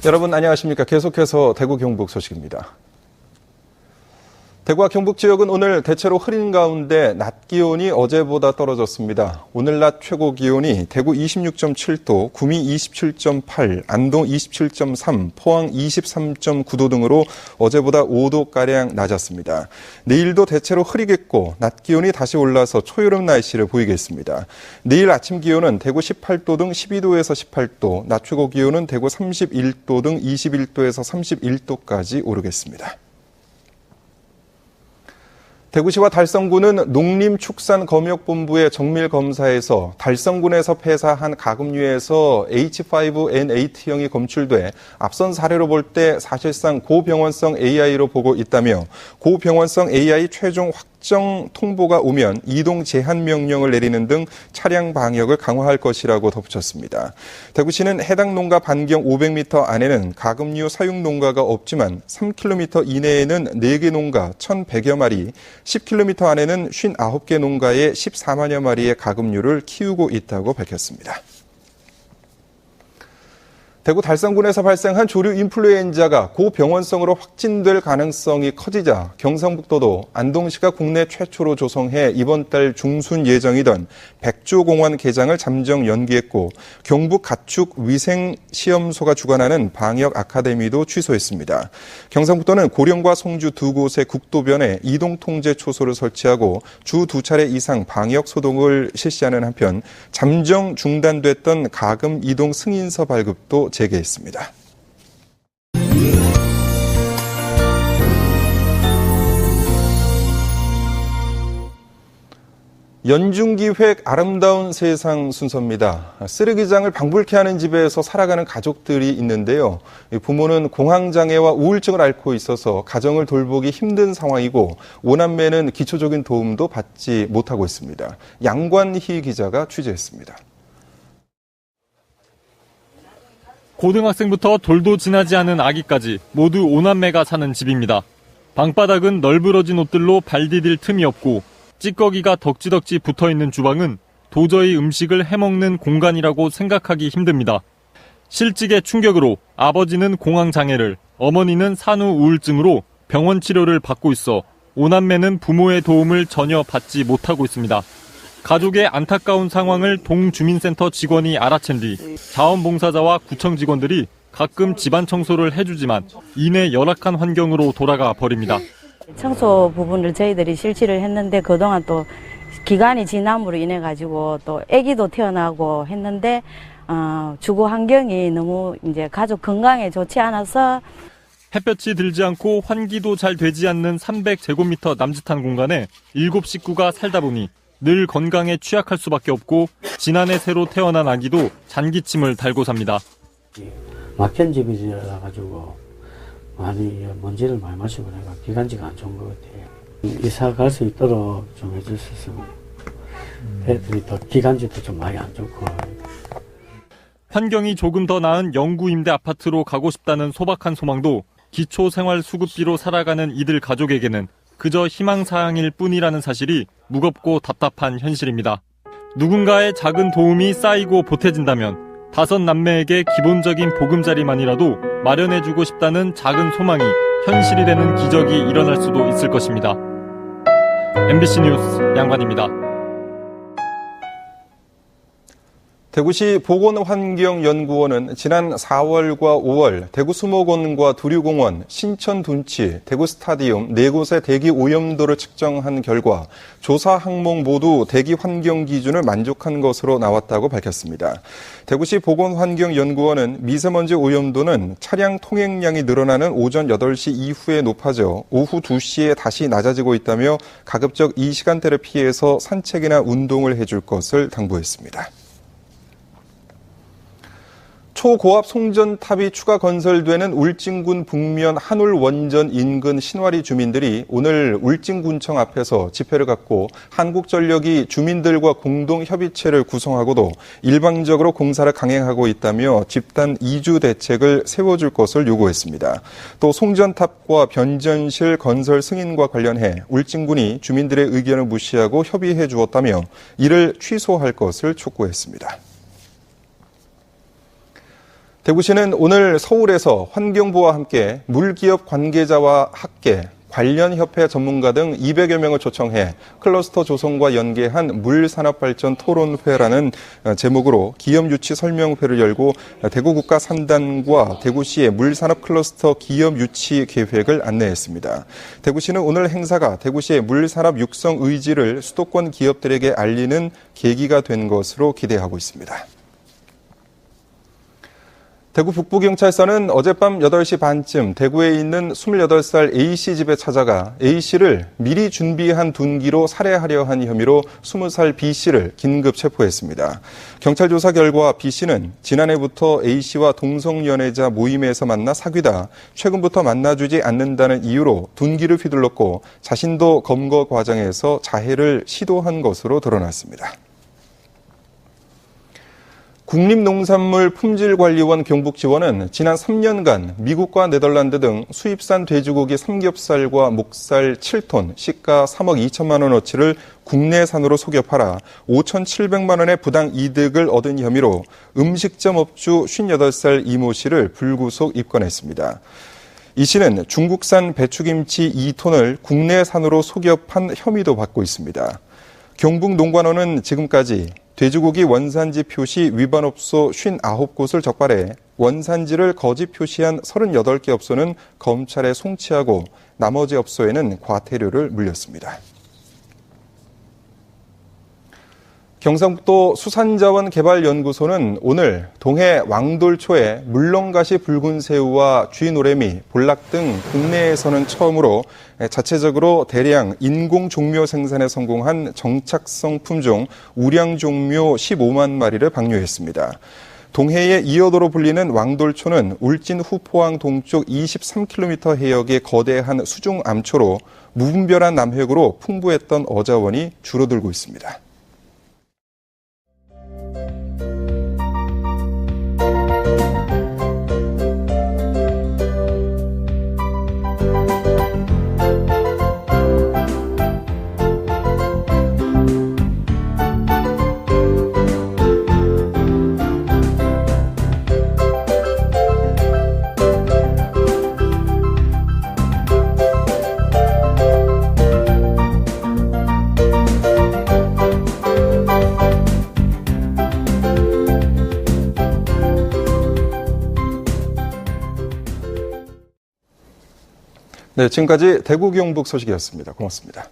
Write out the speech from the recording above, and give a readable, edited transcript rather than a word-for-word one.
여러분 안녕하십니까? 계속해서 대구 경북 소식입니다. 대구와 경북 지역은 오늘 대체로 흐린 가운데 낮 기온이 어제보다 떨어졌습니다. 오늘 낮 최고 기온이 대구 26.7도, 구미 27.8, 안동 27.3, 포항 23.9도 등으로 어제보다 5도가량 낮았습니다. 내일도 대체로 흐리겠고 낮 기온이 다시 올라서 초여름 날씨를 보이겠습니다. 내일 아침 기온은 대구 18도 등 12도에서 18도, 낮 최고 기온은 대구 31도 등 21도에서 31도까지 오르겠습니다. 대구시와 달성군은 농림축산검역본부의 정밀검사에서 달성군에서 폐사한 가금류에서 H5N8형이 검출돼 앞선 사례로 볼 때 사실상 고병원성 AI로 보고 있다며 고병원성 AI 최종 확정 통보가 오면 이동 제한 명령을 내리는 등 차량 방역을 강화할 것이라고 덧붙였습니다. 대구시는 해당 농가 반경 500m 안에는 가금류 사육 농가가 없지만 3km 이내에는 4개 농가 1,100여 마리, 10km 안에는 59개 농가에 14만여 마리의 가금류를 키우고 있다고 밝혔습니다. 대구 달성군에서 발생한 조류 인플루엔자가 고병원성으로 확진될 가능성이 커지자 경상북도도 안동시가 국내 최초로 조성해 이번 달 중순 예정이던 백조공원 개장을 잠정 연기했고 경북 가축위생시험소가 주관하는 방역 아카데미도 취소했습니다. 경상북도는 고령과 송주 두 곳의 국도변에 이동통제 초소를 설치하고 주 2차례 이상 방역 소독을 실시하는 한편 잠정 중단됐던 가금 이동 승인서 발급도 재개했습니다. 연중기획 아름다운 세상 순서입니다. 쓰레기장을 방불케 하는 집에서 살아가는 가족들이 있는데요. 부모는 공황장애와 우울증을 앓고 있어서 가정을 돌보기 힘든 상황이고 5남매는 기초적인 도움도 받지 못하고 있습니다. 양관희 기자가 취재했습니다. 고등학생부터 돌도 지나지 않은 아기까지 모두 5남매가 사는 집입니다. 방바닥은 널브러진 옷들로 발 디딜 틈이 없고 찌꺼기가 덕지덕지 붙어있는 주방은 도저히 음식을 해먹는 공간이라고 생각하기 힘듭니다. 실직의 충격으로 아버지는 공황장애를, 어머니는 산후 우울증으로 병원 치료를 받고 있어 5남매는 부모의 도움을 전혀 받지 못하고 있습니다. 가족의 안타까운 상황을 동주민센터 직원이 알아챈 뒤 자원봉사자와 구청 직원들이 가끔 집안 청소를 해주지만 이내 열악한 환경으로 돌아가 버립니다. 청소 부분을 저희들이 실시를 했는데 그동안 또 기간이 지남으로 인해 가지고 또 아기도 태어나고 했는데 주거 환경이 너무 이제 가족 건강에 좋지 않아서 햇볕이 들지 않고 환기도 잘 되지 않는 300제곱미터 남짓한 공간에 7식구가 살다 보니 늘 건강에 취약할 수밖에 없고 지난해 새로 태어난 아기도 잔기침을 달고 삽니다. 막힌 집이라 가지고 많이 먼지를 많이 마시고 내가 기관지가 안 좋은 것 같아요. 이사 갈 수 있도록 좀 해주셨으면 애들이 더 기관지도 좀 많이 안 좋고. 환경이 조금 더 나은 영구 임대 아파트로 가고 싶다는 소박한 소망도 기초생활수급비로 살아가는 이들 가족에게는 그저 희망사항일 뿐이라는 사실이 무겁고 답답한 현실입니다. 누군가의 작은 도움이 쌓이고 보태진다면 5남매에게 기본적인 보금자리만이라도 마련해주고 싶다는 작은 소망이 현실이 되는 기적이 일어날 수도 있을 것입니다. MBC 뉴스 양관입니다. 대구시 보건환경연구원은 지난 4월과 5월 대구 수목원과 두류공원, 신천둔치, 대구 스타디움 4곳의 대기 오염도를 측정한 결과 조사 항목 모두 대기 환경 기준을 만족한 것으로 나왔다고 밝혔습니다. 대구시 보건환경연구원은 미세먼지 오염도는 차량 통행량이 늘어나는 오전 8시 이후에 높아져 오후 2시에 다시 낮아지고 있다며 가급적 이 시간대를 피해서 산책이나 운동을 해줄 것을 당부했습니다. 초고압 송전탑이 추가 건설되는 울진군 북면 한울원전 인근 신와리 주민들이 오늘 울진군청 앞에서 집회를 갖고 한국전력이 주민들과 공동협의체를 구성하고도 일방적으로 공사를 강행하고 있다며 집단 이주 대책을 세워줄 것을 요구했습니다. 또 송전탑과 변전실 건설 승인과 관련해 울진군이 주민들의 의견을 무시하고 협의해 주었다며 이를 취소할 것을 촉구했습니다. 대구시는 오늘 서울에서 환경부와 함께 물기업 관계자와 학계, 관련 협회 전문가 등 200여 명을 초청해 클러스터 조성과 연계한 물산업발전 토론회라는 제목으로 기업 유치 설명회를 열고 대구국가 3단과 대구시의 물산업 클러스터 기업 유치 계획을 안내했습니다. 대구시는 오늘 행사가 대구시의 물산업 육성 의지를 수도권 기업들에게 알리는 계기가 된 것으로 기대하고 있습니다. 대구 북부경찰서는 어젯밤 8시 반쯤 대구에 있는 28살 A씨 집에 찾아가 A씨를 미리 준비한 둔기로 살해하려 한 혐의로 20살 B씨를 긴급 체포했습니다. 경찰 조사 결과 B씨는 지난해부터 A씨와 동성연애자 모임에서 만나 사귀다 최근부터 만나주지 않는다는 이유로 둔기를 휘둘렀고 자신도 검거 과정에서 자해를 시도한 것으로 드러났습니다. 국립농산물품질관리원 경북지원은 지난 3년간 미국과 네덜란드 등 수입산 돼지고기 삼겹살과 목살 7톤, 시가 3억 2천만 원어치를 국내산으로 속여 팔아 5,700만 원의 부당 이득을 얻은 혐의로 음식점 업주 58살 이모 씨를 불구속 입건했습니다. 이 씨는 중국산 배추김치 2톤을 국내산으로 속여 판 혐의도 받고 있습니다. 경북농관원은 지금까지 돼지고기 원산지 표시 위반업소 59곳을 적발해 원산지를 거짓 표시한 38개 업소는 검찰에 송치하고 나머지 업소에는 과태료를 물렸습니다. 경상북도 수산자원개발연구소는 오늘 동해 왕돌초에 물렁가시 붉은새우와 쥐노래미, 볼락 등 국내에서는 처음으로 자체적으로 대량 인공 종묘 생산에 성공한 정착성 품종 우량 종묘 15만 마리를 방류했습니다. 동해의 이어도로 불리는 왕돌초는 울진 후포항 동쪽 23km 해역의 거대한 수중 암초로 무분별한 남획으로 풍부했던 어자원이 줄어들고 있습니다. 네, 지금까지 대구 경북 소식이었습니다. 고맙습니다.